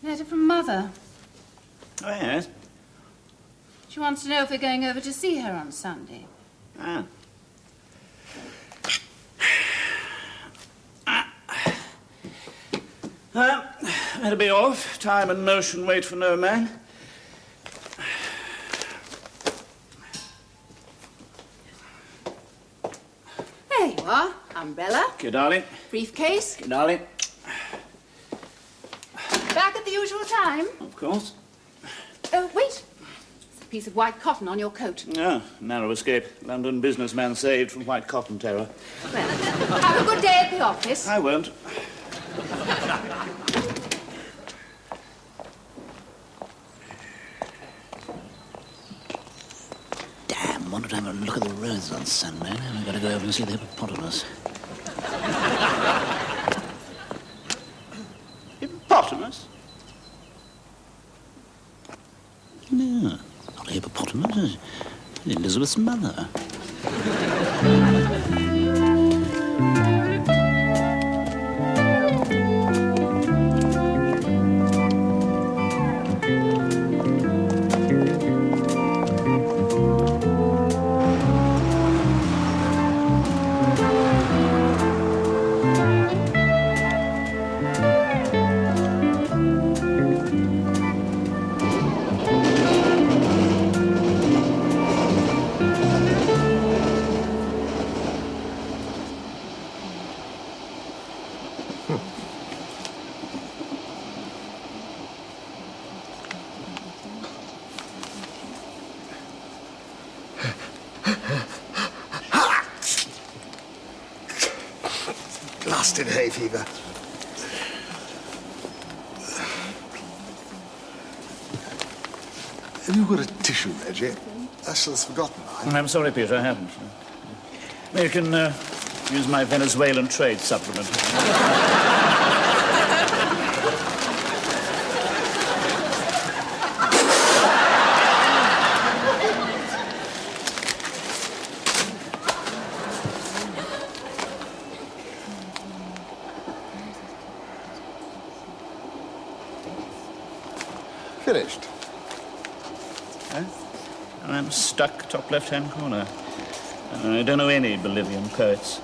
Letter from Mother. Oh, yes? She wants to know if we're going over to see her on Sunday. Ah. Better be off. Time and motion wait for no man. There you are. Umbrella. Okay, darling. Briefcase. Okay, darling. Back at the usual time. Of course. Oh, wait. There's a piece of white cotton on your coat. Ah, narrow escape. London businessman saved from white cotton terror. Well, have a good day at the office. I won't. Damn, wanted to have a look at the roads on Sunday. Now I've got to go over and see the hippopotamus. Hippopotamus? No, not a hippopotamus. It's Elizabeth's mother. Blasted hay fever. Have you got a tissue, Reggie? Ursula's forgotten mine. I'm sorry, Peter, I haven't. You can use my Venezuelan trade supplement. Finished. I'm stuck top left-hand corner. I don't know any Bolivian poets.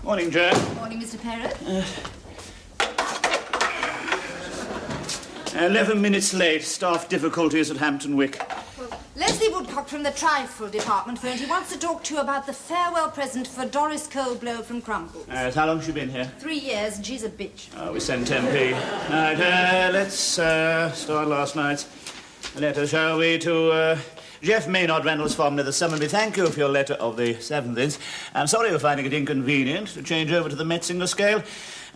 Morning, Joe. Morning, Mr. Perrin. 11 minutes late. Staff difficulties at Hampton Wick. Leslie Woodcock from the Trifle Department phoned. He wants to talk to you about the farewell present for Doris Coldblow from Crumbles. How long has she been here? 3 years, and she's a bitch. We sent 10p. Right, let's start last night's letter, shall we, to Jeff Maynard, Reynolds Farm, near the Somerby. Thank you for your letter of the 7th inch. I'm sorry you're finding it inconvenient to change over to the Metzinger scale.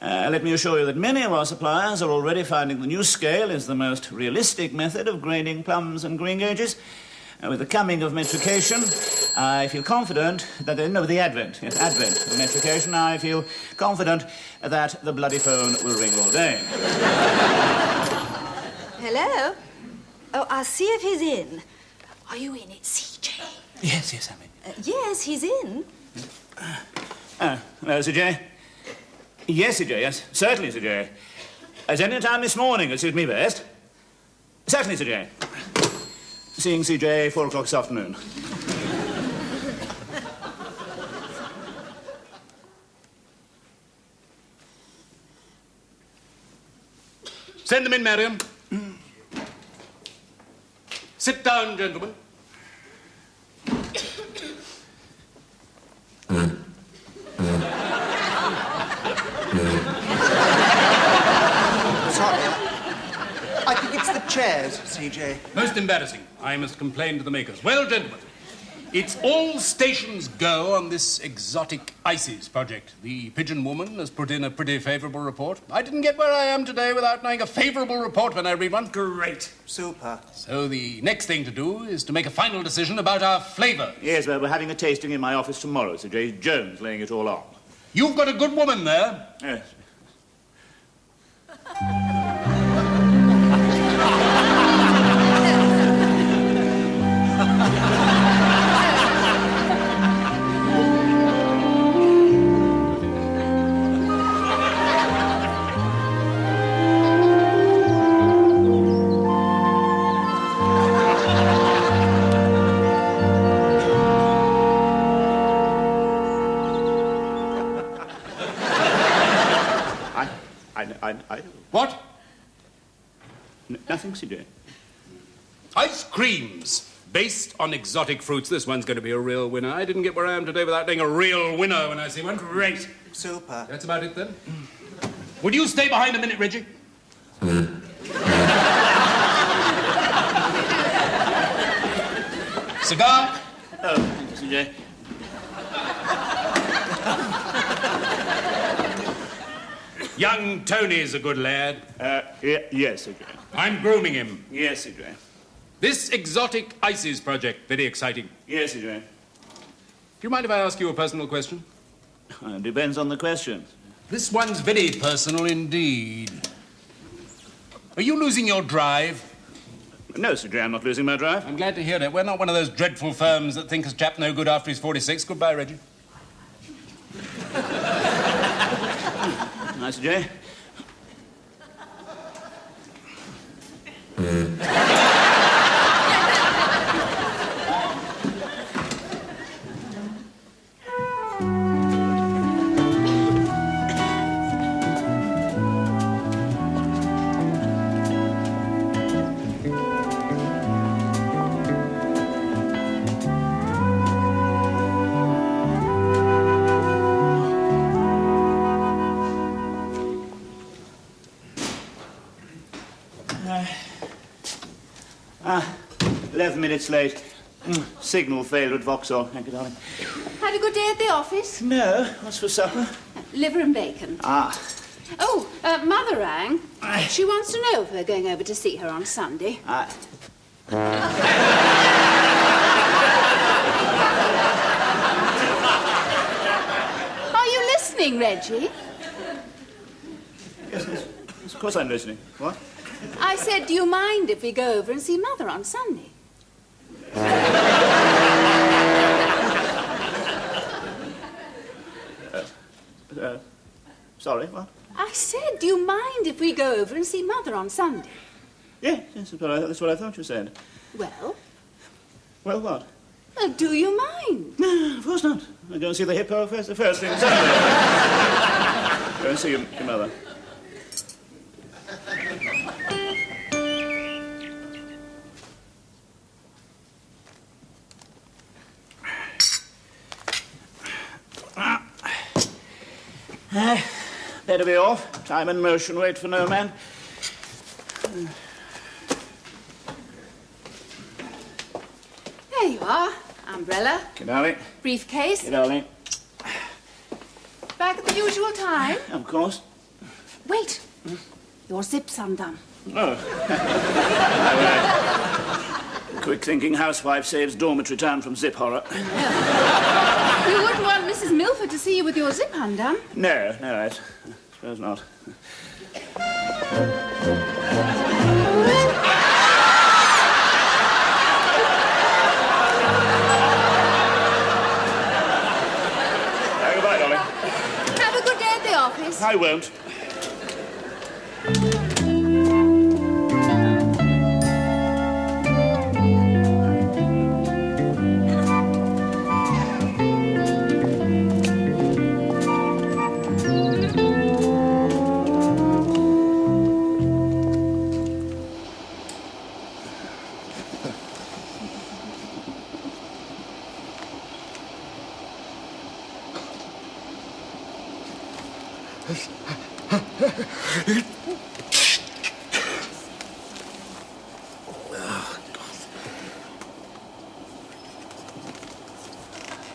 Let me assure you that many of our suppliers are already finding the new scale is the most realistic method of grading plums and green gauges. With the coming of metrication, I feel confident that... with the advent of metrication, I feel confident that the bloody phone will ring all day. Hello? Oh, I'll see if he's in. Are you in? It's CJ. Yes, I'm in. Yes, he's in. Hello, Sir J. Yes, Sir J, yes. Certainly, Sir J. As any time this morning, it suits me best. Certainly, Sir J. Seeing CJ 4 o'clock this afternoon. Send them in, Mariam. Sit down, gentlemen. Sorry. I think it's the chairs, CJ. Most embarrassing. I must complain to the makers. Well, gentlemen, it's all stations go on this exotic ISIS project. The Pigeon Woman has put in a pretty favourable report. I didn't get where I am today without knowing a favourable report when I read one. Great. Super. So the next thing to do is to make a final decision about our flavour. Yes, well, we're having a tasting in my office tomorrow. Sir J. Jones laying it all on. You've got a good woman there. Yes. I What? nothing, CJ. Ice creams based on exotic fruits. This one's going to be a real winner. I didn't get where I am today without being a real winner when I see one. Great. Super. That's about it then. Would you stay behind a minute, Reggie? Cigar? Oh, thank you, CJ. Young Tony's a good lad. Yes, CJ. I'm grooming him. Yes, CJ. This exotic ISIS project, very exciting. Yes, CJ. Do you mind if I ask you a personal question? Depends on the question. This one's very personal indeed. Are you losing your drive? No, CJ, I'm not losing my drive. I'm glad to hear it. We're not one of those dreadful firms that think a chap no good after he's 46. Goodbye, Reggie. Nice, CJ. Ah, 11 minutes late. Signal failed at Vauxhall. Thank you, darling. Had a good day at the office? No, what's for supper? Liver and bacon. Ah, Oh, Mother rang. She wants to know if we're going over to see her on Sunday. Are you listening, Reggie? yes, of course I'm listening. What? I said, do you mind if we go over and see Mother on Sunday? Sorry, what? I said, do you mind if we go over and see Mother on Sunday? Yes, that's what I thought you said. Well, Well, what? do you mind? No, of course not. I'll go and see the hippo first, the first thing. Go and see your mother. Better be off. Time and motion wait for no man. There you are. Umbrella, Get darling. briefcase, Get darling. back at the usual time. Of course. Wait, your zip's undone. Oh. Quick-thinking housewife saves dormitory town from zip horror. You wouldn't want Mrs. Milford to see you with your zip undone. No, I suppose not. Goodbye, darling. Have a good day at the office. I won't.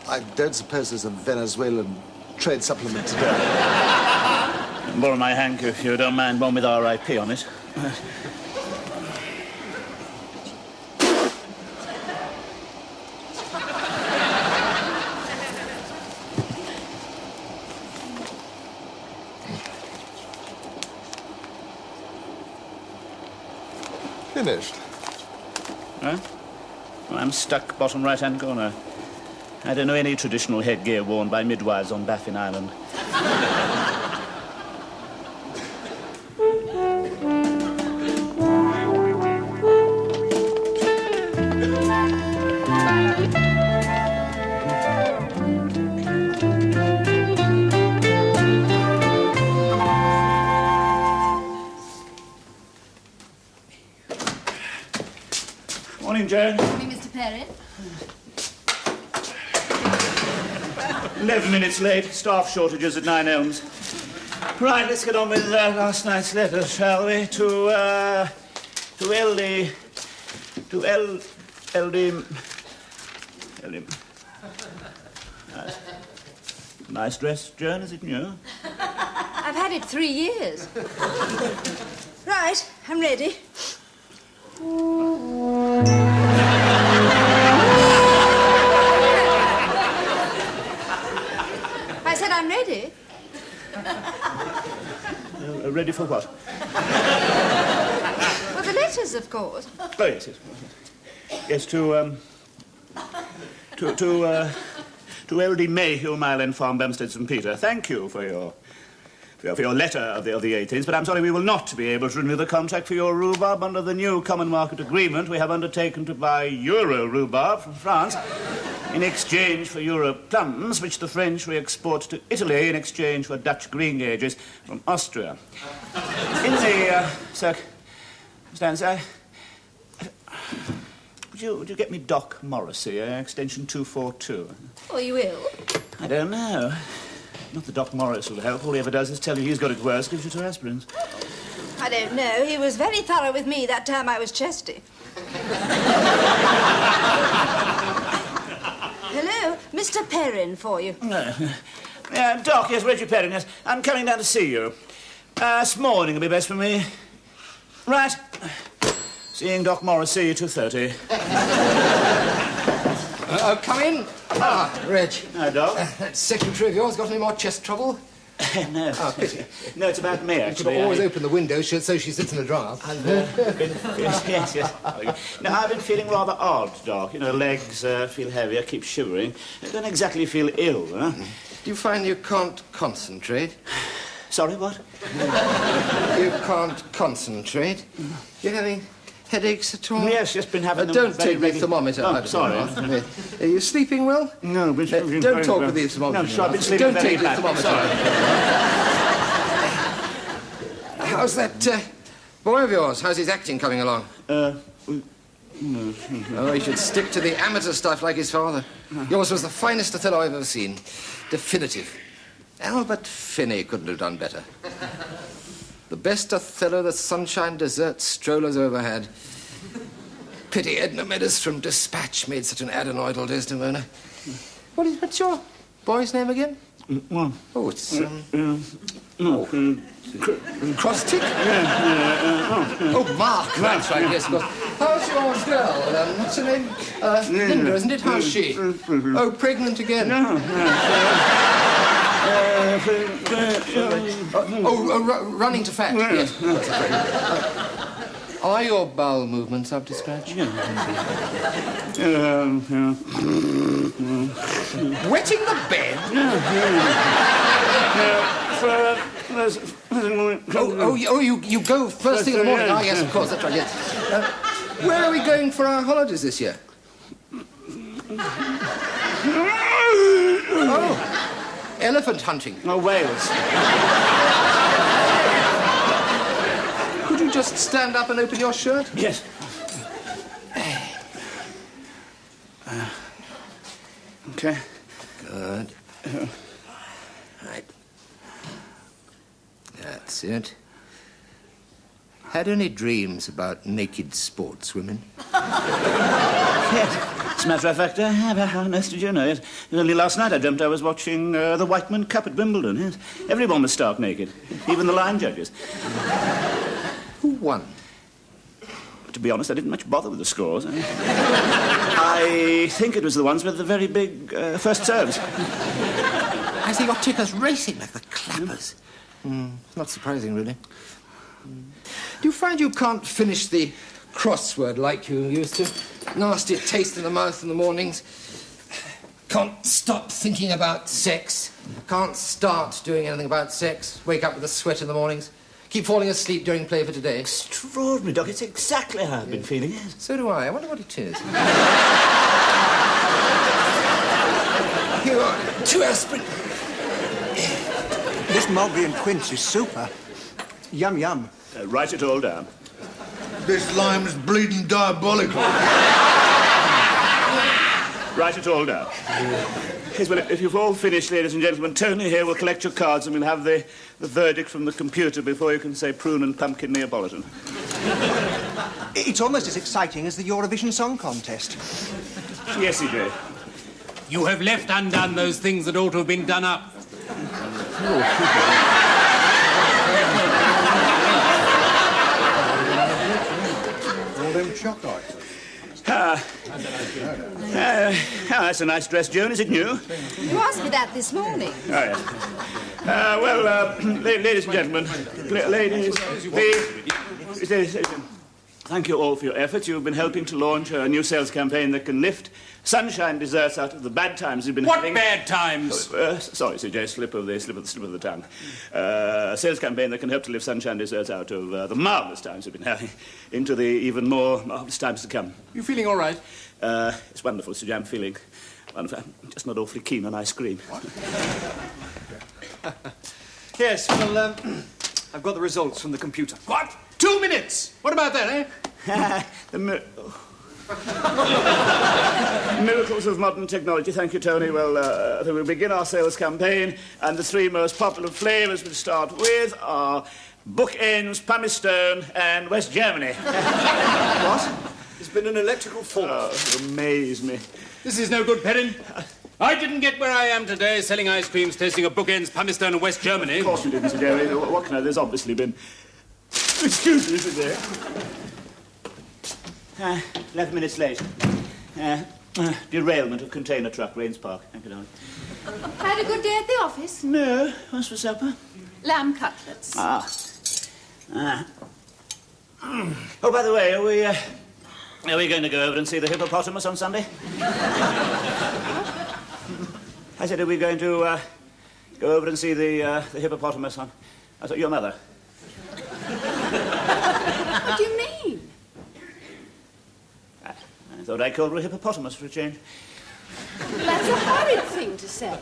I don't suppose there's a Venezuelan trade supplement today. Borrow my handkerchief if you don't mind, one with R.I.P. on it. Finished. Huh? Well, I'm stuck bottom right-hand corner. I don't know any traditional headgear worn by midwives on Baffin Island. Morning, Joan. Morning, Mr. Perrin. 11 minutes late. Staff shortages at 9 Elms. Right, let's get on with last night's letter, shall we? To LD... Nice dress, Joan, is it new? I've had it 3 years. Right, I'm ready. I said I'm ready. Ready for what? Well, the letters, of course. Oh, yes, yes. Yes, to LD Mayhew, Mile End Farm, Bumstead, St. Peter. Thank you for your letter of the 18th, but I'm sorry we will not be able to renew the contract for your rhubarb under the new common market agreement. We have undertaken to buy Euro rhubarb from France in exchange for Euro plums, which the French re-export to Italy in exchange for Dutch greengages from Austria. In the circumstance, would you get me Doc Morrissey, extension 242? Oh, you will? I don't know. Not that Doc Morris will help. All he ever does is tell you he's got it worse, gives you 2 aspirins. I don't know. He was very thorough with me that time I was chesty. Hello, Mr. Perrin for you. Doc, yes, Reggie Perrin, yes. I'm coming down to see you. This morning will be best for me. Right. Seeing Doc Morrissey, 2:30. Come in. Ah, Reg. Hi, Doc. That secretary of yours got any more chest trouble? No. Oh, pity. No, it's about me, You actually. could always open the window so she sits in a draft. Yes. No, I've been feeling rather odd, Doc. You know, legs feel heavy, I keep shivering. I don't exactly feel ill, huh? Do you find you can't concentrate? Sorry, what? You can't concentrate? You're having headaches at all? Yes, just been having them don't very take the regular- thermometer Oh, out of sorry. your mouth. Are you sleeping well? No, but don't talk with the thermometer. No, sure, I've been sleeping Don't very take the badly. thermometer. Sorry. How's that boy of yours? How's his acting coming along? Oh, he should stick to the amateur stuff like his father. Yours was the finest Othello I've ever seen. Definitive. Albert Finney couldn't have done better. The best Othello the Sunshine Dessert Strollers ever had. Pity Edna Meadows from Dispatch made such an adenoidal Desdemona. What's your boy's name again? Oh, it's... Crostick? Oh, Mark. That's right, yes, of course. How's your girl? What's her name? Linda, isn't it? How's she? Oh, pregnant again? Running to fat, yes. Are your bowel movements up to scratch? Wetting the bed? You go first thing in the morning. Ah, yes, of course, that's right, yes. Where are we going for our holidays this year? Oh, elephant hunting. Oh, Wales. Could you just stand up and open your shirt? Yes. Okay. Good. Right. That's it. Had any dreams about naked sportswomen? Yes. As a matter of fact, how nice did you know? Yes. Only last night I dreamt I was watching the Whiteman Cup at Wimbledon. Yes. Everyone was stark naked, even the line judges. Who won? To be honest, I didn't much bother with the scores. I think it was the ones with the very big first serves. I see your tickers racing like the clappers. Not surprising, really. Do you find you can't finish the crossword like you used to? Nasty taste in the mouth in the mornings. Can't stop thinking about sex. Can't start doing anything about sex. Wake up with a sweat in the mornings. Keep falling asleep during play for today. Extraordinary, Doc. It's exactly how I've been feeling, yes. So do I. I wonder what it is. Here are 2 aspirin. This mulberry and quince is super. Yum, yum. Write it all down. This lime's bleeding diabolical. Write it all down. Yes, well, if you've all finished, ladies and gentlemen, Tony here will collect your cards and we'll have the verdict from the computer before you can say prune and pumpkin Neapolitan. It's almost as exciting as the Eurovision Song Contest. Yes, CJ. You have left undone those things that ought to have been done up. All them choc items. That's a nice dress, Joan. Is it new? You asked me that this morning. Oh, yes. Ladies and gentlemen, ladies, thank you all for your efforts. You've been helping to launch a new sales campaign that can lift sunshine desserts out of the bad times you've been having. What bad times? Sorry, CJ, slip of the tongue. A sales campaign that can help to lift sunshine desserts out of the marvellous times you've been having into the even more marvellous times to come. You feeling all right? It's wonderful, CJ. I'm feeling wonderful. I'm just not awfully keen on ice cream. Yes, well, I've got the results from the computer. What? 2 minutes? What about that, eh? Miracles of modern technology. Thank you, Tony. Well, we'll begin our sales campaign, and the 3 most popular flavours we start with are bookends, pumice stone, and West Germany. What? There's been an electrical fault. Oh, you amaze me. This is no good, Perrin. I didn't get where I am today selling ice creams, tasting of bookends, pumice stone, and West Germany. Of course you didn't, Sir Jerry. What can I... There's obviously been... Excuse me, Sir Jerry. 11 minutes late. Derailment of container truck, Rains Park. Thank you, darling. Had a good day at the office? No. What's for supper? Lamb cutlets. Oh, by the way, are we going to go over and see the hippopotamus on Sunday? I said, are we going to go over and see the hippopotamus on... I thought, your mother. What do you mean? I thought I called her a hippopotamus for a change. That's a horrid thing to say.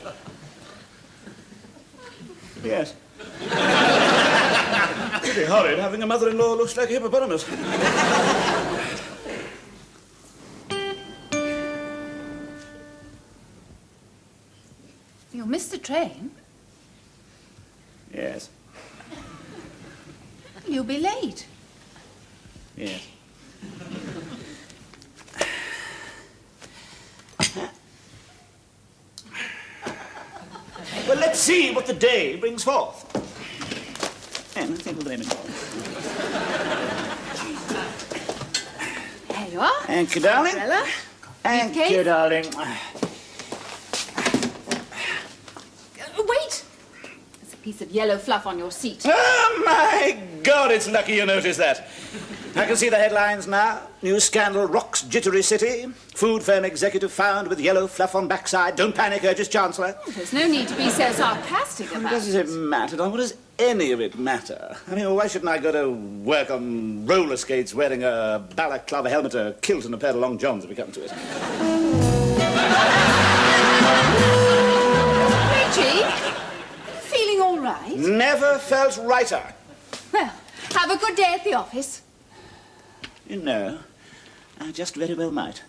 Yes. Pretty horrid having a mother-in-law who looks like a hippopotamus. You'll miss the train. Yes. You'll be late. Yes. Well, let's see what the day brings forth. And think of the name. There you are. Thank you, darling. Umbrella. Thank Briefcase. you, darling. Wait! There's a piece of yellow fluff on your seat. Oh, my God, it's lucky you noticed that. I can see the headlines now. New scandal rocks jittery city. Food firm executive found with yellow fluff on backside. Don't panic, urges Chancellor. There's no need to be so sarcastic about Does it matter, Don? What does any of it matter? I mean, why shouldn't I go to work on roller skates wearing a balaclava helmet, a kilt and a pair of long johns if we come to it? Reggie, feeling all right? Never felt righter. Well, have a good day at the office. You know, I just very well might.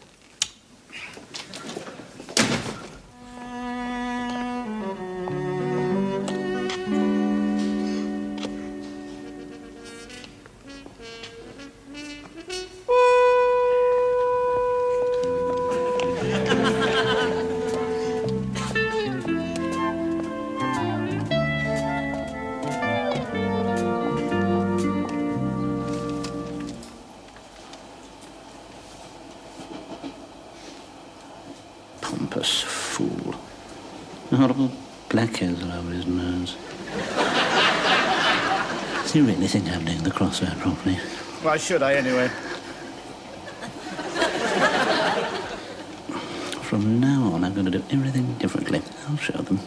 Horrible blackheads all over his nose. Does he really think I'm doing the crossword properly? Why should I, anyway? From now on, I'm going to do everything differently. I'll show them.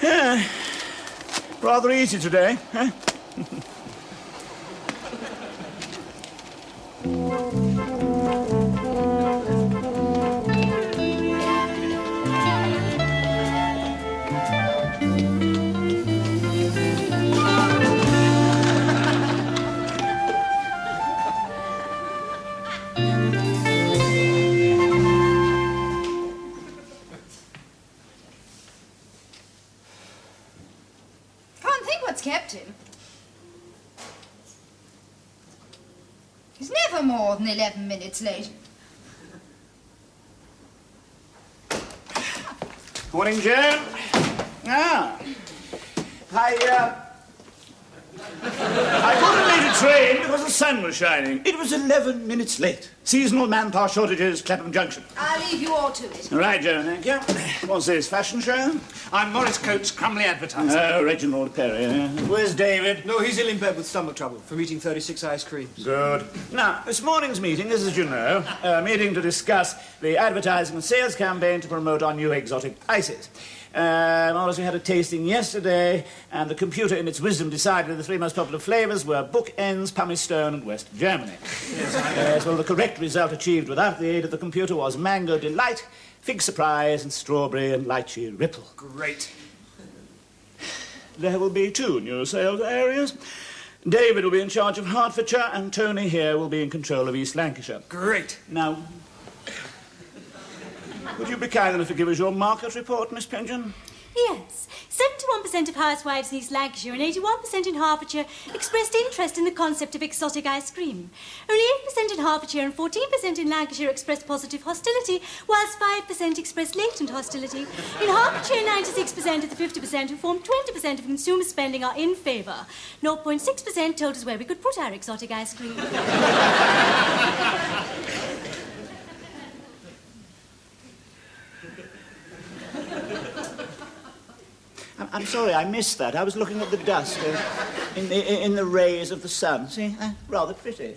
Yeah. Rather easy today, huh? Can't think what's kept him. He's never more than 11 minutes late. Morning, Joan. I couldn't meet a train because the sun was shining. It was 11 minutes late. Seasonal manpower shortages, Clapham Junction. I'll leave you all to it. Right, Joan, thank you. What's this, fashion show? I'm Morris Coates, Crumley Advertising. Oh, Reginald Perrin. Where's David? No, he's ill in bed with stomach trouble from eating 36 ice creams. Good. Now, this morning's meeting is, as you know, a meeting to discuss the advertising and sales campaign to promote our new exotic ices. Morris, we had a tasting yesterday, and the computer, in its wisdom, decided the three most popular flavours were Bookends, Pumice Stone, and West Germany. Yes, well, the correct result achieved without the aid of the computer was Mango Delight, Fig Surprise, and Strawberry and Lychee Ripple. Great. There will be 2 new sales areas. David will be in charge of Hertfordshire, and Tony here will be in control of East Lancashire. Great. Now, would you be kind enough to give us your market report, Miss Pigeon? Yes. 71% of housewives in East Lancashire and 81% in Hertfordshire expressed interest in the concept of exotic ice cream. Only 8% in Hertfordshire and 14% in Lancashire expressed positive hostility, whilst 5% expressed latent hostility. In Hertfordshire, 96% of the 50% who form 20% of consumer spending are in favour. 0.6% told us where we could put our exotic ice cream. I'm sorry, I missed that. I was looking at the dust in the rays of the sun. See, rather pretty.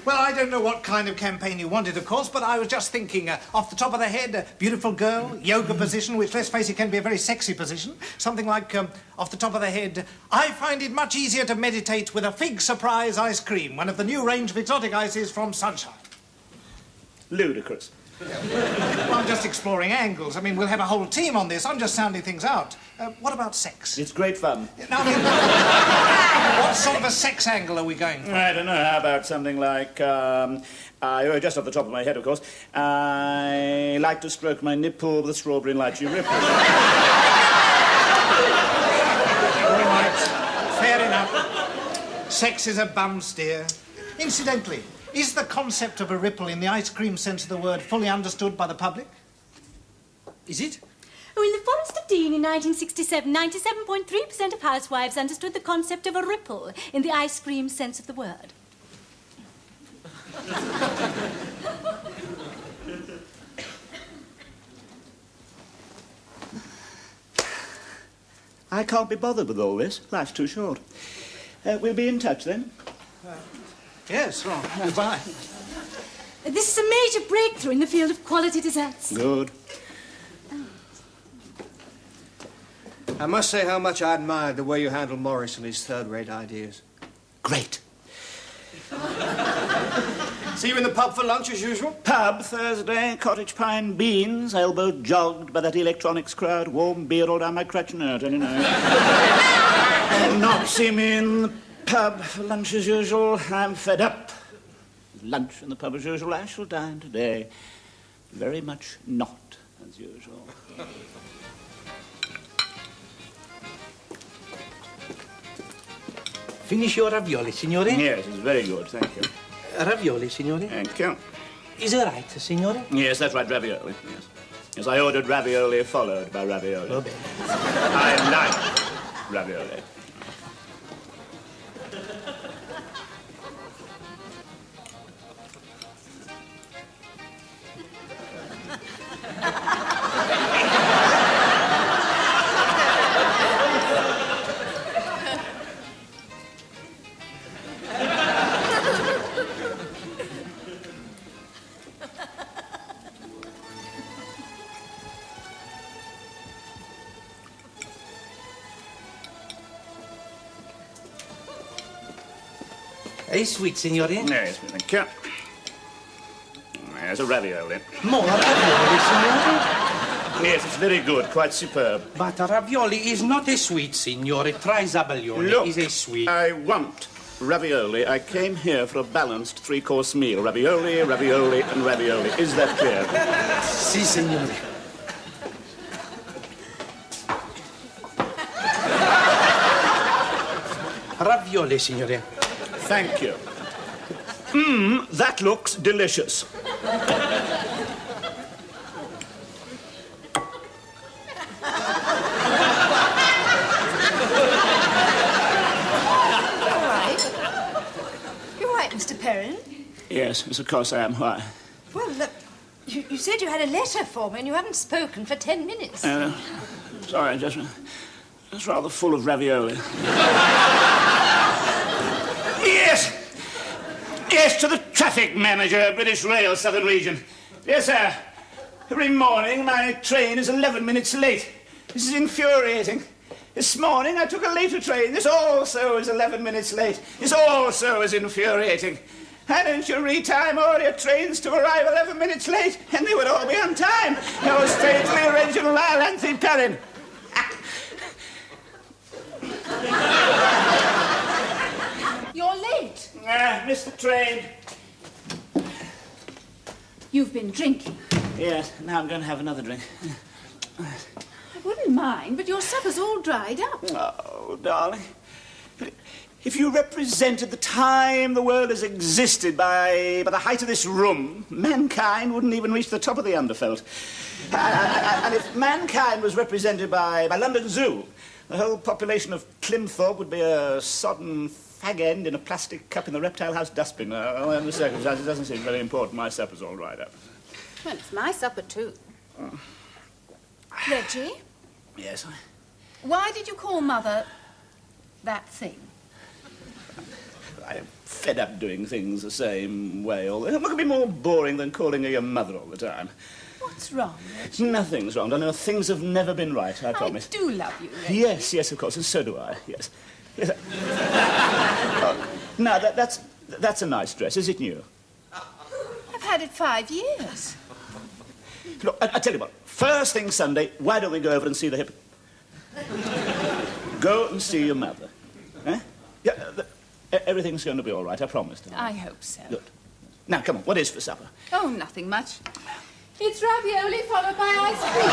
Well, I don't know what kind of campaign you wanted, of course, but I was just thinking, off the top of the head, beautiful girl, yoga position, which, let's face it, can be a very sexy position. Something like, off the top of the head, I find it much easier to meditate with a Fig Surprise ice cream, one of the new range of exotic ices from Sunshine. Ludicrous. Well, I'm just exploring angles. I mean, we'll have a whole team on this. I'm just sounding things out. What about sex? It's great fun. Now, I mean, what sort of a sex angle are we going for? I don't know. How about something like, just off the top of my head, of course, I like to stroke my nipple with a strawberry and lychee ripple. All right, fair enough. Sex is a bum steer. Incidentally, is the concept of a ripple in the ice cream sense of the word fully understood by the public? Is it? Oh, in the Forest of Dean in 1967, 97.3% of housewives understood the concept of a ripple in the ice cream sense of the word. I can't be bothered with all this. Life's too short. We'll be in touch then. Yes, well, goodbye. This is a major breakthrough in the field of quality desserts. Good. I must say how much I admired the way you handled Morris and his third-rate ideas. Great. See you in the pub for lunch, as usual? Pub, Thursday, cottage pie and beans, elbow jogged by that electronics crowd, warm beer all down my crutch, no, don't you know. Not see me in the pub for lunch as usual. I'm fed up. Lunch in the pub as usual. I shall dine today. Very much not as usual. Finish your ravioli, signore? Yes, it's very good, thank you. Ravioli, signore? Thank you. Is it right, signore? Yes, that's right, ravioli, yes. Yes, I ordered ravioli followed by ravioli. Oh, bene. I like ravioli. È sweet, signore? Yes, thank you. There's a ravioli. More ravioli, signore? Yes, it's very good, quite superb. But ravioli is not a sweet, signore. Try zabaglione. Look, Is a sweet. I want ravioli. I came here for a balanced three-course meal. Ravioli, ravioli, and ravioli. Is that clear? Si, signore. Ravioli, signore. Thank you. That looks delicious. Mr. Perrin? Yes, of course I am. Why? Well, look, you said you had a letter for me and you haven't spoken for 10 minutes. Sorry, just rather full of ravioli. Yes! Yes, to the traffic manager, British Rail, Southern Region. Yes, sir. Every morning my train is 11 minutes late. This is infuriating. This morning I took a later train. This also is 11 minutes late. This also is infuriating. Why don't you retime all your trains to arrive 11 minutes late and they would all be on time? Yours faithfully, Reginald, Anthony Perrin. You're late. Missed the train. You've been drinking. Yes, now I'm going to have another drink. I wouldn't mind, but your supper's all dried up. Oh, darling. If you represented the time the world has existed by the height of this room, mankind wouldn't even reach the top of the Underfelt. And if mankind was represented by London Zoo, the whole population of Climthorpe would be a sodden fag end in a plastic cup in the reptile house dustbin. Under the circumstances, it doesn't seem very important. My supper's all dried up. Well, it's my supper, too. Reggie? Yes, Why did you call Mother that thing? I'm fed up doing things the same way. What could be more boring than calling her your mother all the time? What's wrong, Reggie? Nothing's wrong. I know things have never been right, I promise. I do love you, Reggie. Yes, yes, of course, and so do I, yes. Yes. Now, that's a nice dress. Is it new? I've had it 5 years. Look, I tell you what, first thing Sunday, why don't we go over and see the hip... Go and see your mother. Eh? Yeah, everything's going to be all right, I promise. I hope so. Good. Now, come on, what is for supper? Oh, nothing much. It's ravioli followed by ice cream.